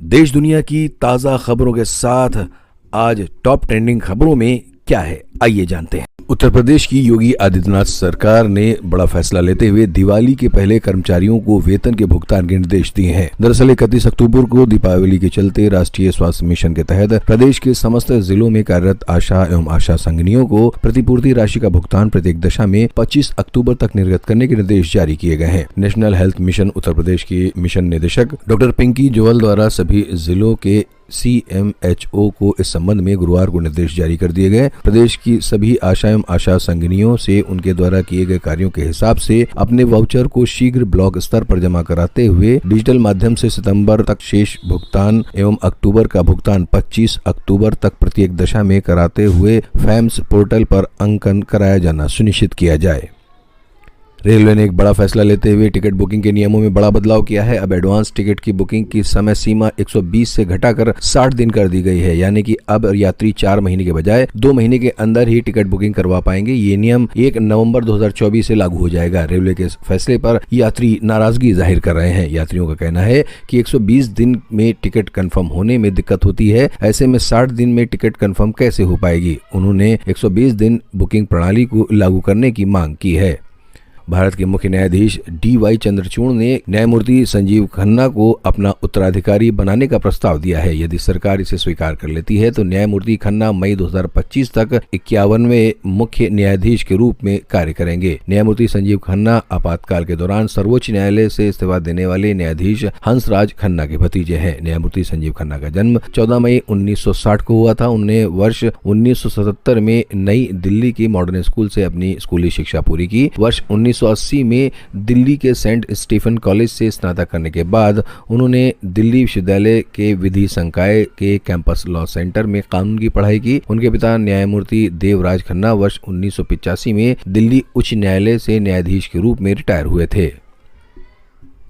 देश दुनिया की ताज़ा खबरों के साथ आज टॉप ट्रेंडिंग खबरों में क्या है, आइए जानते हैं। उत्तर प्रदेश की योगी आदित्यनाथ सरकार ने बड़ा फैसला लेते हुए दिवाली के पहले कर्मचारियों को वेतन के भुगतान के निर्देश दिए हैं। दरअसल 31 अक्टूबर को दीपावली के चलते राष्ट्रीय स्वास्थ्य मिशन के तहत प्रदेश के समस्त जिलों में कार्यरत आशा एवं आशा संगिनियों को प्रतिपूर्ति राशि का भुगतान प्रत्येक दशा में 25 अक्टूबर तक निर्गत करने के निर्देश जारी किए गए हैं। National health mission Uttar Pradesh की मिशन निदेशक डॉक्टर पिंकी जोवल द्वारा सभी जिलों के CMHO को इस संबंध में गुरुवार को निर्देश जारी कर दिए गए। प्रदेश की सभी आशा एवं आशा संगिनियों से उनके द्वारा किए गए कार्यों के हिसाब से अपने वाउचर को शीघ्र ब्लॉक स्तर पर जमा कराते हुए डिजिटल माध्यम से सितंबर तक शेष भुगतान एवं अक्टूबर का भुगतान 25 अक्टूबर तक प्रत्येक दशा में कराते हुए फैम्स पोर्टल पर अंकन कराया जाना सुनिश्चित किया जाए। रेलवे ने एक बड़ा फैसला लेते हुए टिकट बुकिंग के नियमों में बड़ा बदलाव किया है। अब एडवांस टिकट की बुकिंग की समय सीमा 120 से घटाकर 60 दिन कर दी गई है, यानी कि अब यात्री 4 महीने के बजाय 2 महीने के अंदर ही टिकट बुकिंग करवा पाएंगे। ये नियम 1 नवंबर 2024 से लागू हो जाएगा। रेलवे के फैसले पर यात्री नाराजगी जाहिर कर रहे हैं। यात्रियों का कहना है कि 120 दिन में टिकट कंफर्म होने में दिक्कत होती है, ऐसे में 60 दिन में टिकट कंफर्म कैसे हो पाएगी। उन्होंने 120 दिन बुकिंग प्रणाली को लागू करने की मांग की है। भारत के मुख्य न्यायाधीश DY चंद्रचूड़ ने न्यायमूर्ति संजीव खन्ना को अपना उत्तराधिकारी बनाने का प्रस्ताव दिया है। यदि सरकार इसे स्वीकार कर लेती है तो न्यायमूर्ति खन्ना मई 2025 तक 51वें मुख्य न्यायाधीश के रूप में कार्य करेंगे। न्यायमूर्ति संजीव खन्ना आपातकाल के दौरान सर्वोच्च न्यायालय से इस्तीफा देने वाले न्यायाधीश हंसराज खन्ना के भतीजे हैं। न्यायमूर्ति संजीव खन्ना का जन्म 14 मई 1960 को हुआ था। उन्होंने वर्ष 1977 में नई दिल्ली की मॉडर्न स्कूल से अपनी स्कूली शिक्षा पूरी की। वर्ष 1980 में दिल्ली के सेंट स्टीफन कॉलेज से स्नातक करने के बाद उन्होंने दिल्ली विश्वविद्यालय के विधि संकाय के कैंपस लॉ सेंटर में कानून की पढ़ाई की। उनके पिता न्यायमूर्ति देवराज खन्ना वर्ष 1985 में दिल्ली उच्च न्यायालय से न्यायाधीश के रूप में रिटायर हुए थे।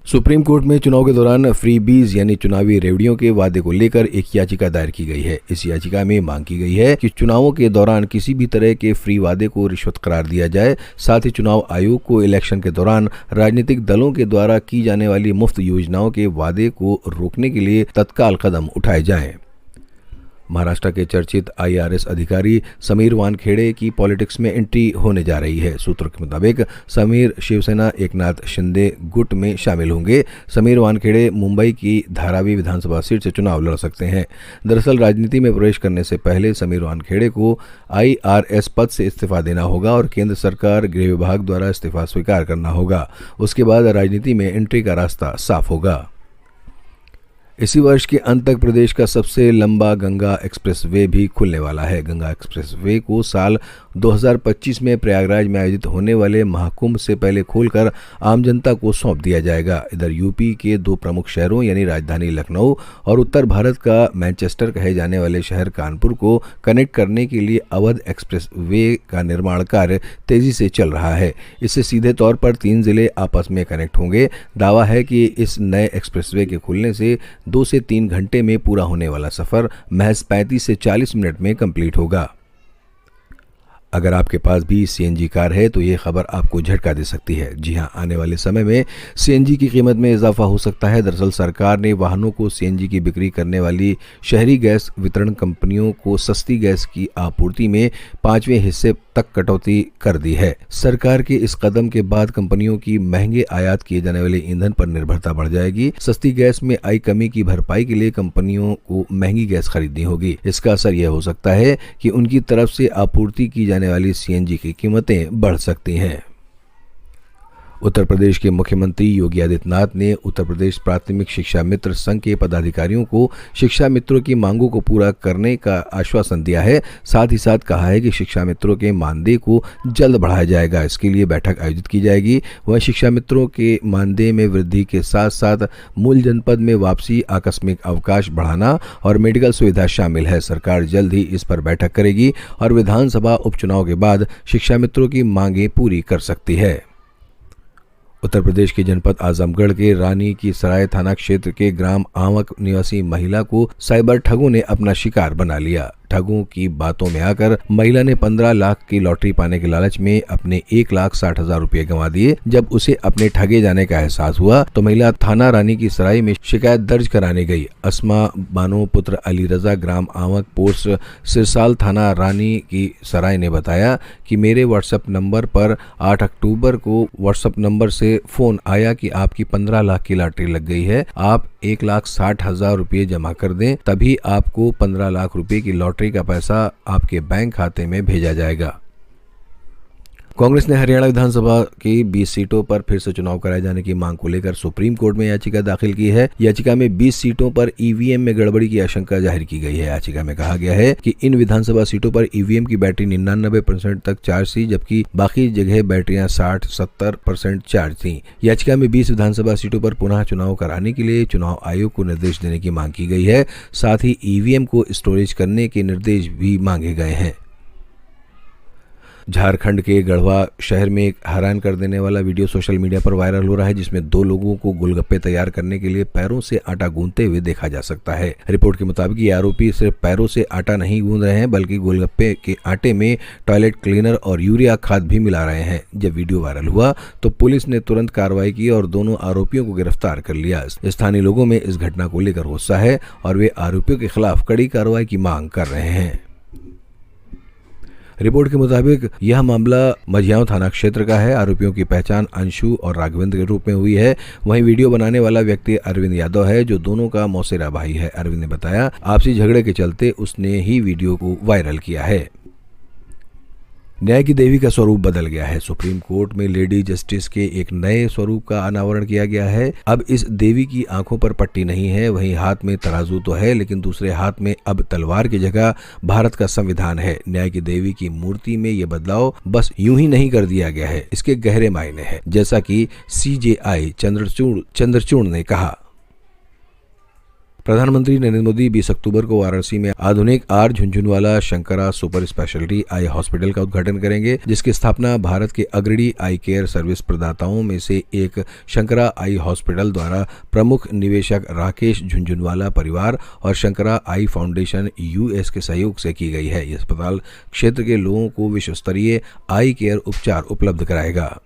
सुप्रीम कोर्ट में चुनाव के दौरान फ्रीबीज यानी चुनावी रेवड़ियों के वादे को लेकर एक याचिका दायर की गई है। इस याचिका में मांग की गई है कि चुनावों के दौरान किसी भी तरह के फ्री वादे को रिश्वत करार दिया जाए। साथ ही चुनाव आयोग को इलेक्शन के दौरान राजनीतिक दलों के द्वारा की जाने वाली मुफ्त योजनाओं के वादे को रोकने के लिए तत्काल कदम उठाए जाएं। महाराष्ट्र के चर्चित IRS अधिकारी समीर वानखेड़े की पॉलिटिक्स में एंट्री होने जा रही है। सूत्रों के मुताबिक समीर शिवसेना एकनाथ शिंदे गुट में शामिल होंगे। समीर वानखेड़े मुंबई की धारावी विधानसभा सीट से चुनाव लड़ सकते हैं। दरअसल राजनीति में प्रवेश करने से पहले समीर वानखेड़े को IRS पद से इस्तीफा देना होगा और केंद्र सरकार गृह विभाग द्वारा इस्तीफा स्वीकार करना होगा। उसके बाद राजनीति में एंट्री का रास्ता साफ होगा। इसी वर्ष के अंत तक प्रदेश का सबसे लंबा गंगा एक्सप्रेसवे भी खुलने वाला है। गंगा एक्सप्रेसवे को साल 2025 में प्रयागराज में आयोजित होने वाले महाकुंभ से पहले खोलकर आम जनता को सौंप दिया जाएगा। इधर यूपी के 2 प्रमुख शहरों यानी राजधानी लखनऊ और उत्तर भारत का मैनचेस्टर कहे जाने वाले शहर कानपुर को कनेक्ट करने के लिए अवध एक्सप्रेसवे का निर्माण कार्य तेजी से चल रहा है। इससे सीधे तौर पर 3 जिले आपस में कनेक्ट होंगे। दावा है कि इस नए एक्सप्रेसवे के खुलने से 2 से 3 घंटे में पूरा होने वाला सफर महज 35 से 40 मिनट में कंप्लीट होगा। अगर आपके पास भी CNG कार है तो ये खबर आपको झटका दे सकती है। जी हां, आने वाले समय में CNG की कीमत में इजाफा हो सकता है। दरअसल सरकार ने वाहनों को CNG की बिक्री करने वाली शहरी गैस वितरण कंपनियों को सस्ती गैस की आपूर्ति में 5वें हिस्से तक कटौती कर दी है। सरकार के इस कदम के बाद कंपनियों की महंगे आयात किए जाने वाले ईंधन पर निर्भरता बढ़ जाएगी। सस्ती गैस में आई कमी की भरपाई के लिए कंपनियों को महंगी गैस खरीदनी होगी। इसका असर यह हो सकता है कि उनकी तरफ से आपूर्ति की जाने वाली CNG की कीमतें बढ़ सकती हैं। उत्तर प्रदेश के मुख्यमंत्री योगी आदित्यनाथ ने उत्तर प्रदेश प्राथमिक शिक्षा मित्र संघ के पदाधिकारियों को शिक्षा मित्रों की मांगों को पूरा करने का आश्वासन दिया है। साथ ही साथ कहा है कि शिक्षा मित्रों के मानदेय को जल्द बढ़ाया जाएगा। इसके लिए बैठक आयोजित की जाएगी। वह शिक्षा मित्रों के मानदेय में वृद्धि के साथ साथ मूल जनपद में वापसी, आकस्मिक अवकाश बढ़ाना और मेडिकल सुविधा शामिल है। सरकार जल्द ही इस पर बैठक करेगी और विधानसभा उपचुनाव के बाद शिक्षा मित्रों की मांगें पूरी कर सकती है। उत्तर प्रदेश के जनपद आजमगढ़ के रानी की सराय थाना क्षेत्र के ग्राम आंवक निवासी महिला को साइबर ठगों ने अपना शिकार बना लिया। ठगों की बातों में आकर महिला ने 15 लाख की लॉटरी पाने के लालच में अपने 1,60,000 रुपए गंवा दिए। जब उसे अपने ठगे जाने का एहसास हुआ तो महिला थाना रानी की सराय में शिकायत दर्ज कराने गई। अस्मा बानो पुत्र अली रजा ग्राम आवक पोस्ट सिरसाल थाना रानी की सराय ने बताया कि मेरे व्हाट्सएप नंबर पर 8 अक्टूबर को व्हाट्सएप नंबर से फोन आया कि आपकी 15 लाख की लॉटरी लग गई है, आप 1,60,000 रुपये जमा कर दें, तभी आपको 15 लाख रुपए की लॉटरी का पैसा आपके बैंक खाते में भेजा जाएगा। कांग्रेस ने हरियाणा विधानसभा की 20 सीटों पर फिर से चुनाव कराए जाने की मांग को लेकर सुप्रीम कोर्ट में याचिका दाखिल की है। याचिका में 20 सीटों पर ईवीएम में गड़बड़ी की आशंका जाहिर की गई है। याचिका में कहा गया है कि इन विधानसभा सीटों पर ईवीएम की बैटरी 99% तक चार्ज थी, जबकि बाकी जगह बैटरियां 60-70% चार्ज थी। याचिका में 20 विधानसभा सीटों पर पुनः चुनाव कराने के लिए चुनाव आयोग को निर्देश देने की मांग की गई है। साथ ही ईवीएम को स्टोरेज करने के निर्देश भी मांगे गए हैं। झारखंड के गढ़वा शहर में एक हैरान कर देने वाला वीडियो सोशल मीडिया पर वायरल हो रहा है, जिसमें 2 लोगों को गोलगप्पे तैयार करने के लिए पैरों से आटा गूंथते हुए देखा जा सकता है। रिपोर्ट के मुताबिक ये आरोपी सिर्फ पैरों से आटा नहीं गूंथ रहे हैं, बल्कि गोलगप्पे के आटे में टॉयलेट क्लीनर और यूरिया खाद भी मिला रहे हैं। जब वीडियो वायरल हुआ तो पुलिस ने तुरंत कार्रवाई की और दोनों आरोपियों को गिरफ्तार कर लिया। स्थानीय लोगों में इस घटना को लेकर गुस्सा है और वे आरोपियों के खिलाफ कड़ी कार्रवाई की मांग कर रहे हैं। रिपोर्ट के मुताबिक यह मामला मझियाओं थाना क्षेत्र का है। आरोपियों की पहचान अंशु और राघवेंद्र के रूप में हुई है। वहीं वीडियो बनाने वाला व्यक्ति अरविंद यादव है, जो दोनों का मौसेरा भाई है। अरविंद ने बताया आपसी झगड़े के चलते उसने ही वीडियो को वायरल किया है। न्याय की देवी का स्वरूप बदल गया है। सुप्रीम कोर्ट में लेडी जस्टिस के एक नए स्वरूप का अनावरण किया गया है। अब इस देवी की आंखों पर पट्टी नहीं है, वहीं हाथ में तराजू तो है, लेकिन दूसरे हाथ में अब तलवार की जगह भारत का संविधान है। न्याय की देवी की मूर्ति में ये बदलाव बस यूं ही नहीं कर दिया गया है, इसके गहरे मायने हैं, जैसा कि CJI चंद्रचूड़ ने कहा। प्रधानमंत्री नरेंद्र मोदी 20 अक्टूबर को वाराणसी में आधुनिक R Jhunjhunwala Shankara super speciality eye hospital का उद्घाटन करेंगे, जिसकी स्थापना भारत के अग्रणी आई केयर सर्विस प्रदाताओं में से एक शंकरा आई हॉस्पिटल द्वारा प्रमुख निवेशक राकेश झुनझुनवाला परिवार और शंकरा आई फाउंडेशन US के सहयोग से की गई है। यह अस्पताल क्षेत्र के लोगों को विश्व स्तरीय आई केयर उपचार उपलब्ध कराएगा।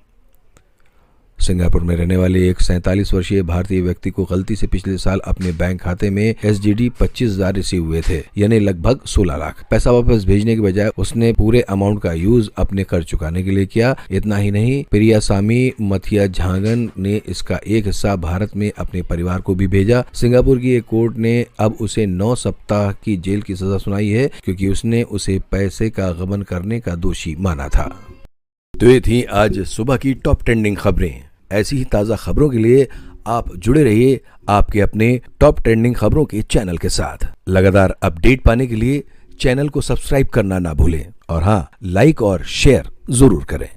सिंगापुर में रहने वाले एक 47 वर्षीय भारतीय व्यक्ति को गलती से पिछले साल अपने बैंक खाते में SGD 25,000 रिसीव हुए थे, यानी लगभग 16 लाख। पैसा वापस भेजने के बजाय उसने पूरे अमाउंट का यूज अपने कर्ज चुकाने के लिए किया। इतना ही नहीं, प्रियासामी मथिया झांगन ने इसका एक हिस्सा भारत में अपने परिवार को भी भेजा। सिंगापुर की एक कोर्ट ने अब उसे 9 सप्ताह की जेल की सजा सुनाई है, क्योंकि उसने उसे पैसे का गबन करने का दोषी माना था। तो ये थी आज सुबह की टॉप ट्रेंडिंग खबरें। ऐसी ही ताज़ा खबरों के लिए आप जुड़े रहिए आपके अपने टॉप ट्रेंडिंग खबरों के चैनल के साथ। लगातार अपडेट पाने के लिए चैनल को सब्सक्राइब करना ना भूलें और हाँ, लाइक और शेयर जरूर करें।